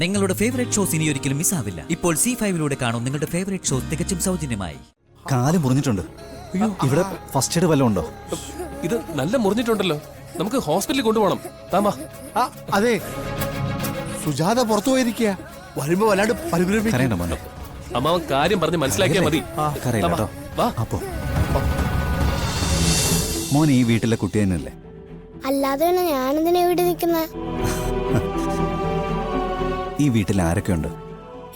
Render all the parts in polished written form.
നിങ്ങളുടെ favourite shows ഇനി ഒരിക്കലും മിസ്സാവില്ല. ഇപ്പോൾ C5 കാണും നിങ്ങളുടെ ഫേവറേറ്റ് ഷോസ് തികച്ചും സൗജന്യമായി. കാല് മുറിഞ്ഞിട്ടുണ്ട്. ഇവിടെ ഫസ്റ്റ് എയ്ഡ് വല്ലതും ഉണ്ടോ? ഇത് നല്ല മുറിഞ്ഞിട്ടുണ്ടല്ലോ, നമുക്ക് ഹോസ്പിറ്റലിൽ കൊണ്ടുപോകണം. താമാ. അതെ, സുജാത പുറത്തു പോയിരിക്കുക. വരുമ്പോ വല്ലാണ്ട് കരയണ്ട മോനെ. അമ്മാവൻ കാര്യം പറഞ്ഞ് മനസ്സിലാക്കിയാൽ മതി. കരയില്ല കേട്ടോ. വാ. അപ്പോ മോൻ ഈ വീട്ടിലെ കുട്ടി തന്നെയല്ലേ? അല്ലാതെ ഞാനെന്തിനാ ഇവിടെ നിൽക്കുന്നത്? ഈ വീട്ടിൽ ആരൊക്കെയുണ്ട്?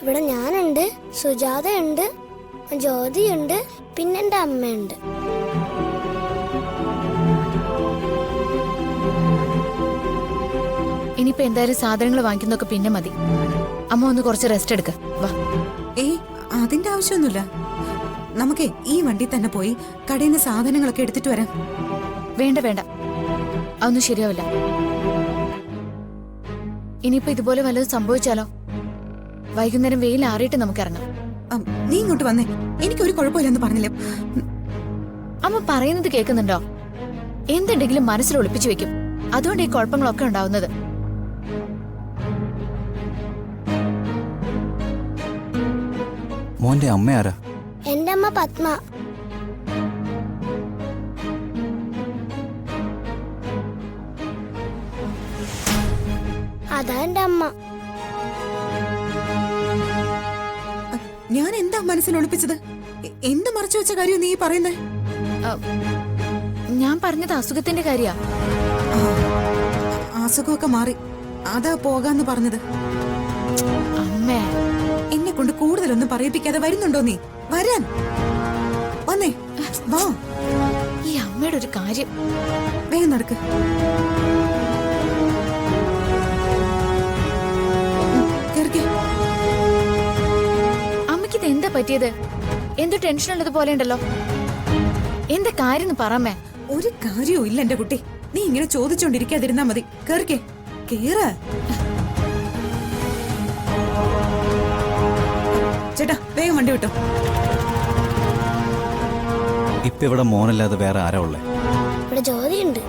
ഇവിടെ ഞാനുണ്ട്, സുജാതയുണ്ട്, ജ്യോതിയുണ്ട്, പിന്നെ എൻ്റെ അമ്മയുണ്ട്. ഇനിയിപ്പോ എന്തായാലും സാധനങ്ങൾ വാങ്ങിക്കുന്നൊക്കെ പിന്നെ മതി. അമ്മ ഒന്ന് കുറച്ച് റെസ്റ്റ് എടുക്ക. വാ. ഏയ്, അതിന്റെ ആവശ്യമൊന്നുമില്ല. നമുക്കേ ഈ വണ്ടി തന്നെ പോയി കടയിൽ നിന്ന് സാധനങ്ങളൊക്കെ എടുത്തിട്ട് വരാം. വേണ്ട വേണ്ട, അതൊന്നും ശരിയാവില്ല. ഇനിയിപ്പോ ഇതുപോലെ വല്ലതും സംഭവിച്ചാലോ? വൈകുന്നേരം വെയിൽ ആറിയിട്ട് നമുക്ക് ഇറങ്ങാം. നീ ഇങ്ങോട്ട് വന്നേ, എനിക്കൊരു കുഴപ്പമില്ലെന്ന് പറഞ്ഞില്ലേ? അമ്മ പറയുന്നത് കേൾക്കുന്നുണ്ടോ? എന്തുണ്ടെങ്കിലും മനസ്സിൽ ഒളിപ്പിച്ചു വെക്കും. അതുകൊണ്ട് ഈ കുഴപ്പങ്ങളൊക്കെ ഉണ്ടാവുന്നത്. മോന്റെ അമ്മ ആരാ? എൻ്റെ അമ്മ പത്മ. അതാ എൻ്റെ അമ്മ. ഞാൻ എന്താ മനസ്സിൽ ഒളിപ്പിച്ചത്? എന്ത് മറച്ചു വെച്ച കാര്യം നീ പറയുന്നേ? ഞാൻ പറഞ്ഞത് അസുഖത്തിന്റെ കാര്യാ. അസുഖമൊക്കെ മാറി, അതാ പോകാന്ന് പറഞ്ഞത്. അമ്മേ, എന്നെ കൊണ്ട് കൂടുതലൊന്നും പറയിപ്പിക്കാതെ വരുന്നുണ്ടോ നീ? വരാൻ വന്നേ, വാ. ഈ അമ്മയുടെ ഒരു കാര്യം. വേഗം നടക്ക്. അമ്മയ്ക്ക് ഇത് എന്താ പറ്റിയത്? എന്ത് ടെൻഷൻ ഉള്ളത് പോലെ ഉണ്ടല്ലോ. എന്താ കാര്യം പറമ്മേ? ഒരു കാര്യവും ഇല്ല എന്റെ കുട്ടി. നീ ഇങ്ങനെ ചോദിച്ചോണ്ടിരിക്കാതിരുന്നാ മതി. കേറിക്കേ, കേറ. ചേട്ടാ, വേഗം വണ്ടി വിട്ടോ. ഇപ്പൊ ഇവിടെ മോനല്ലാതെ വേറെ ആരാ ഉള്ളേ? ഇവിടെ ജ്യോതിയുണ്ട്.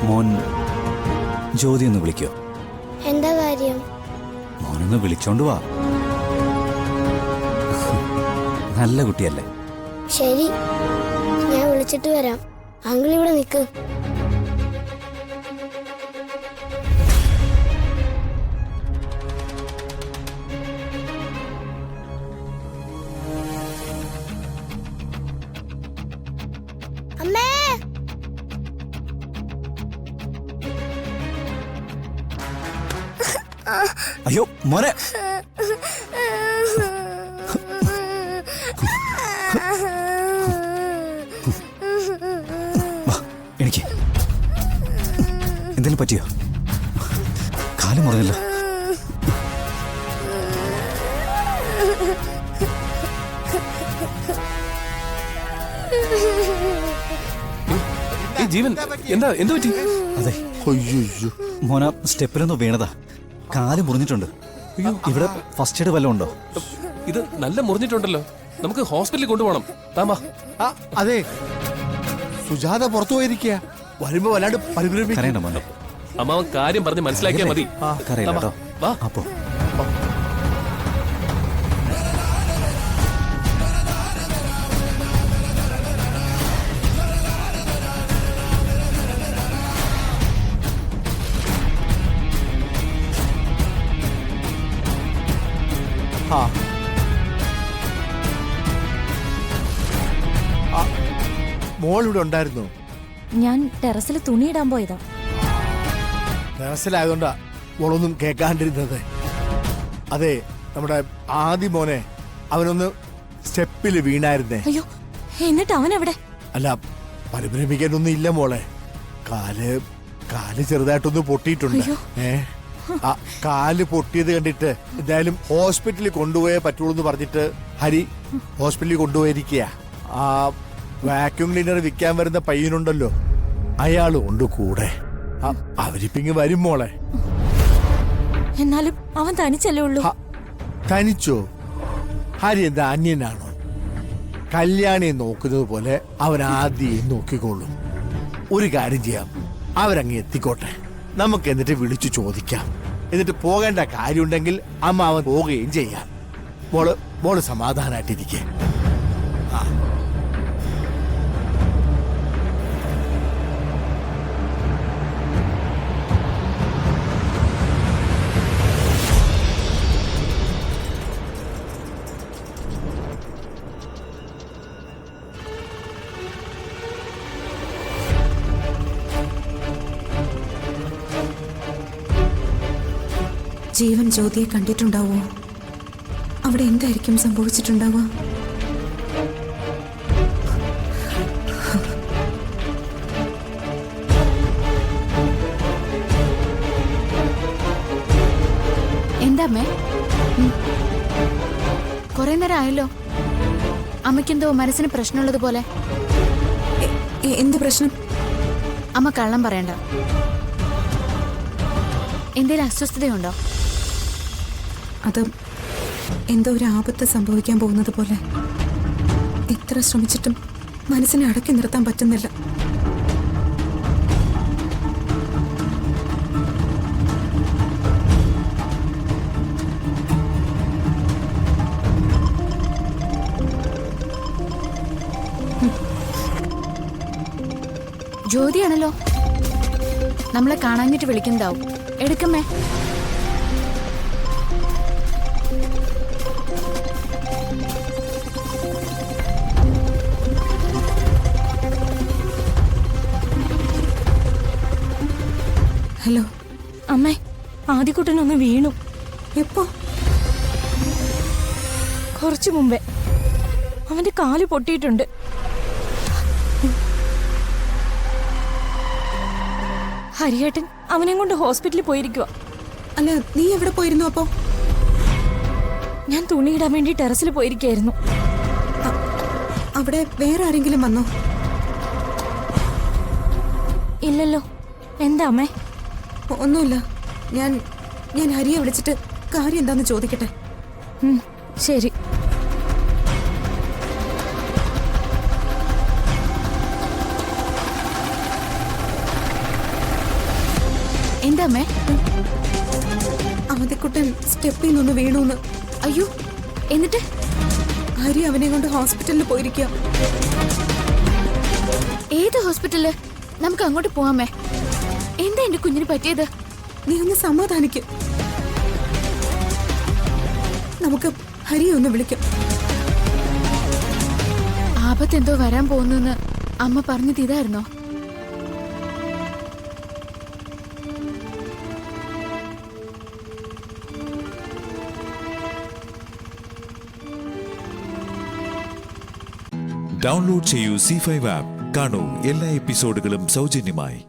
മോൻ ജ്യോതി ഒന്ന് വിളിക്കോ? എന്താ കാര്യം? മോനൊന്ന് വിളിച്ചോണ്ട് വാ. നല്ല കുട്ടിയല്ലേ? ശരി, ഞാൻ വിളിച്ചിട്ട് വരാം. അങ്കിൾ ഇവിടെ നിൽക്ക്. അമ്മേ, അയ്യോ മോനെ. എനിക്ക് എന്തെങ്കിലും പറ്റിയോ? കാല് മുറിഞ്ഞല്ലോ. ജീവൻ എന്താ എന്ത് പറ്റി? അതെ, മോന സ്റ്റെപ്പിലൊന്ന് വീണതാ. കാല് മുറിഞ്ഞിട്ടുണ്ട്. ഇവിടെ ഫസ്റ്റ് എയ്ഡ് വല്ലതും ഉണ്ടോ? ഇത് നല്ല മുറിഞ്ഞിട്ടുണ്ടല്ലോ, നമുക്ക് ഹോസ്പിറ്റലിൽ കൊണ്ടുപോകണം. താമാ. അതെ, സുജാത പുറത്തു പോയിരിക്കുക. വരുമ്പോ വല്ലാണ്ട് കരയണ്ട മോനെ. അമ്മാവൻ കാര്യം പറഞ്ഞ് മനസ്സിലാക്കിയാൽ മതി. കരയില്ല കേട്ടോ. വാ. അപ്പോ മോൾ ഇവിടെ ഉണ്ടായിരുന്നു. ഞാൻ ടെറസിൽ തുണിയിടാൻ പോയതാ. ടെറസിലായതുകൊണ്ടാ മോളൊന്നും കേൾക്കാണ്ടിരുന്നത്. അതെ, നമ്മുടെ ആദ്യ മോനെ അവനൊന്ന് സ്റ്റെപ്പിൽ വീണായിരുന്നേ. അയ്യോ, എന്നിട്ട് അവൻ എവിടെ? അല്ല, പരിഭ്രമിക്കാനൊന്നും ഇല്ല മോളെ. കാല് ചെറുതായിട്ടൊന്ന് പൊട്ടിയിട്ടുണ്ട്. കാല് പൊട്ടിയത് കണ്ടിട്ട് എന്തായാലും ഹോസ്പിറ്റലിൽ കൊണ്ടുപോയേ പറ്റുള്ളൂ എന്ന് പറഞ്ഞിട്ട് ഹരി ഹോസ്പിറ്റലിൽ കൊണ്ടുപോയിരിക്കുക. ആ വാക്യൂം ക്ലീനർ വിൽക്കാൻ വരുന്ന പയ്യനുണ്ടല്ലോ, അയാളും ഉണ്ട് കൂടെ. അവരിപ്പിങ് വരും മോളെ. എന്നാലും അവൻ തനിച്ചല്ലേ ഉള്ളൂ. തനിച്ചോ? ഹരി എന്താ അന്യനാണോ? കല്യാണിയെ നോക്കുന്നത് പോലെ അവൻ ആദ്യം നോക്കിക്കോളും. ഒരു കാര്യം ചെയ്യാം, അവരങ്ങ് എത്തിക്കോട്ടെ. നമുക്ക് എന്നിട്ട് വിളിച്ചു ചോദിക്കാം. എന്നിട്ട് പോകേണ്ട കാര്യമുണ്ടെങ്കിൽ അമ്മാവൻ പോവുകയും ചെയ്യാം. മോള് സമാധാനായിട്ടിരിക്കേ. ജീവൻ ജ്യോതിയെ കണ്ടിട്ടുണ്ടാവോ? അവിടെ എന്തായിരിക്കും സംഭവിച്ചിട്ടുണ്ടാവുക? എന്താ അമ്മേ? കുറെ നേരം ആയല്ലോ. അമ്മയ്ക്കെന്തോ മനസ്സിന് പ്രശ്നമുള്ളത് പോലെ. എന്ത് പ്രശ്നം? അമ്മ കള്ളം പറയണ്ട. എന്തേലും അസ്വസ്ഥതയുണ്ടോ? അത് എന്തോ ഒരു ആപത്ത് സംഭവിക്കാൻ പോകുന്നത് പോലെ. എത്ര ശ്രമിച്ചിട്ടും മനസ്സിനെ അടക്കി നിർത്താൻ പറ്റുന്നില്ല. ജ്യോതിയാണല്ലോ. നമ്മളെ കാണാഞ്ഞിട്ട് വിളിക്കുന്നതാവും. എടുക്കമ്മേ. ഹലോ അമ്മേ, ആദ്യക്കുട്ടനൊന്ന് വീണു. എപ്പോ? കുറച്ചു മുമ്പേ. അവന്റെ കാല് പൊട്ടിയിട്ടുണ്ട്. ഹരിയേട്ടൻ അവനെ കൊണ്ട് ഹോസ്പിറ്റലിൽ പോയിരിക്കുക. അല്ല, നീ എവിടെ പോയിരുന്നു അപ്പോ? ഞാൻ തുണിയിടാൻ വേണ്ടി ടെറസിൽ പോയിരിക്കായിരുന്നു. അവിടെ വേറെ ആരെങ്കിലും വന്നോ? ഇല്ലല്ലോ. എന്താ അമ്മേ? ഒന്നുമില്ല. ഞാൻ ഹരിയെ വിളിച്ചിട്ട് കാര്യം എന്താന്ന് ചോദിക്കട്ടെ. ശരി. എന്താ അമ്മേ? അവധിക്കുട്ടൻ സ്റ്റെപ്പിൽ നിന്ന് വീണൂന്ന്. അയ്യോ, എന്നിട്ട്? ഹരി അവനെ കൊണ്ട് ഹോസ്പിറ്റലിൽ പോയിരിക്കുക. ഏത് ഹോസ്പിറ്റലില്? നമുക്ക് അങ്ങോട്ട് പോവാമേ. എന്താ എന്റെ കുഞ്ഞിന് പറ്റിയത്? നീ ഒന്ന് സമാധാനിക്ക്. നമുക്ക് ഹരിയെ ഒന്ന് വിളിക്കാം. ആപത്ത് എന്തോ വരാൻ പോകുന്നു അമ്മ പറഞ്ഞത് ഇതായിരുന്നോ? ഡൗൺലോഡ് ചെയ്യൂ C5 ആപ്പ്. കാണൂ എല്ലാ എപ്പിസോഡുകളും സൗജന്യമായി.